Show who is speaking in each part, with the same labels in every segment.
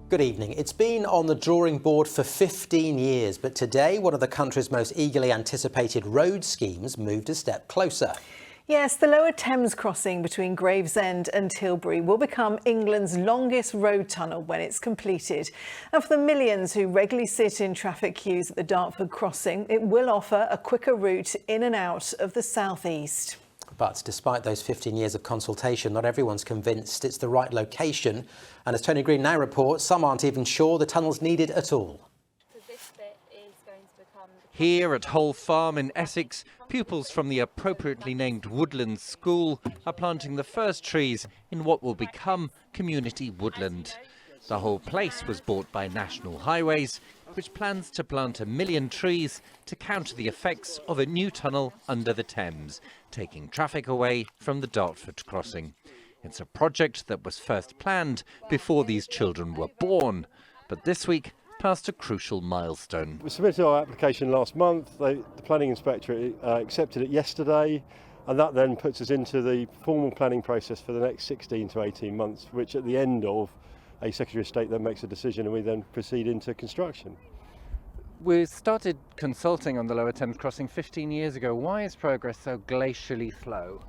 Speaker 1: Good evening. It's been on the drawing board for 15 years, but today one of the country's most eagerly anticipated road schemes moved a step closer.
Speaker 2: Yes, the Lower Thames crossing between Gravesend and Tilbury will become England's longest road tunnel when it's completed. And for the millions who regularly sit in traffic queues at the Dartford crossing, it will offer a quicker route in and out of the southeast.
Speaker 1: But despite those 15 years of consultation, not everyone's convinced it's the right location. And as Tony Green now reports, some aren't even sure the tunnel's needed at all.
Speaker 3: Here at Hull Farm in Essex, pupils from the appropriately named Woodland School are planting the first trees in what will become community woodland. The whole place was bought by National Highways, which plans to plant 1 million trees to counter the effects of a new tunnel under the Thames, taking traffic away from the Dartford crossing. It's a project that was first planned before these children were born, but this week passed a crucial milestone.
Speaker 4: We submitted our application last month. The planning inspectorate accepted it yesterday, and that then puts us into the formal planning process for the next 16 to 18 months, which at the end of a Secretary of State then makes a decision and we then proceed into construction.
Speaker 3: We started consulting on the Lower Thames crossing 15 years ago. Why is progress so glacially slow?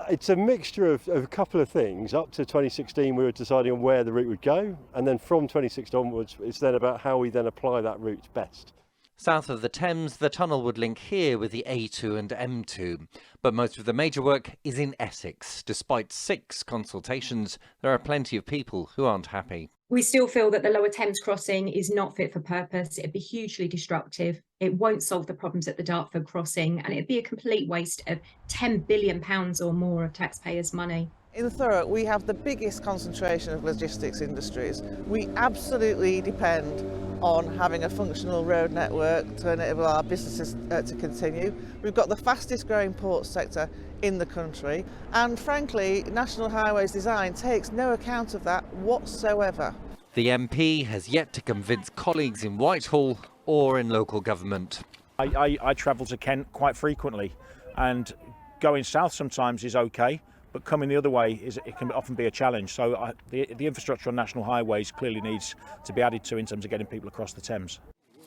Speaker 4: It's a mixture of a couple of things. Up to 2016 we were deciding on where the route would go, and then from 2016 onwards it's then about how we then apply that route best.
Speaker 3: South of the Thames, the tunnel would link here with the A2 and M2. But most of the major work is in Essex. Despite 6 consultations, there are plenty of people who aren't happy.
Speaker 5: We still feel that the Lower Thames crossing is not fit for purpose. It'd be hugely destructive. It won't solve the problems at the Dartford crossing, and it'd be a complete waste of £10 billion or more of taxpayers' money.
Speaker 6: In Thurrock, we have the biggest concentration of logistics industries. We absolutely depend on having a functional road network to enable our businesses to continue. We've got the fastest growing port sector in the country, and frankly, National Highways design takes no account of that whatsoever.
Speaker 3: The MP has yet to convince colleagues in Whitehall or in local government.
Speaker 7: I travel to Kent quite frequently, and going south sometimes is okay, but coming the other way it can often be a challenge. So the infrastructure on National Highways clearly needs to be added to in terms of getting people across the Thames.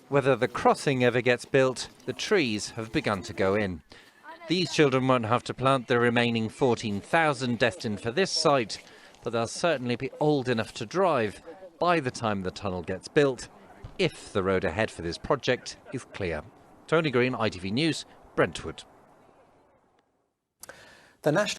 Speaker 3: Whether the crossing ever gets built, the trees have begun to go in. These children won't have to plant the remaining 14,000 destined for this site, but they'll certainly be old enough to drive by the time the tunnel gets built, if the road ahead for this project is clear. Tony Green, ITV News, Brentwood.
Speaker 1: The National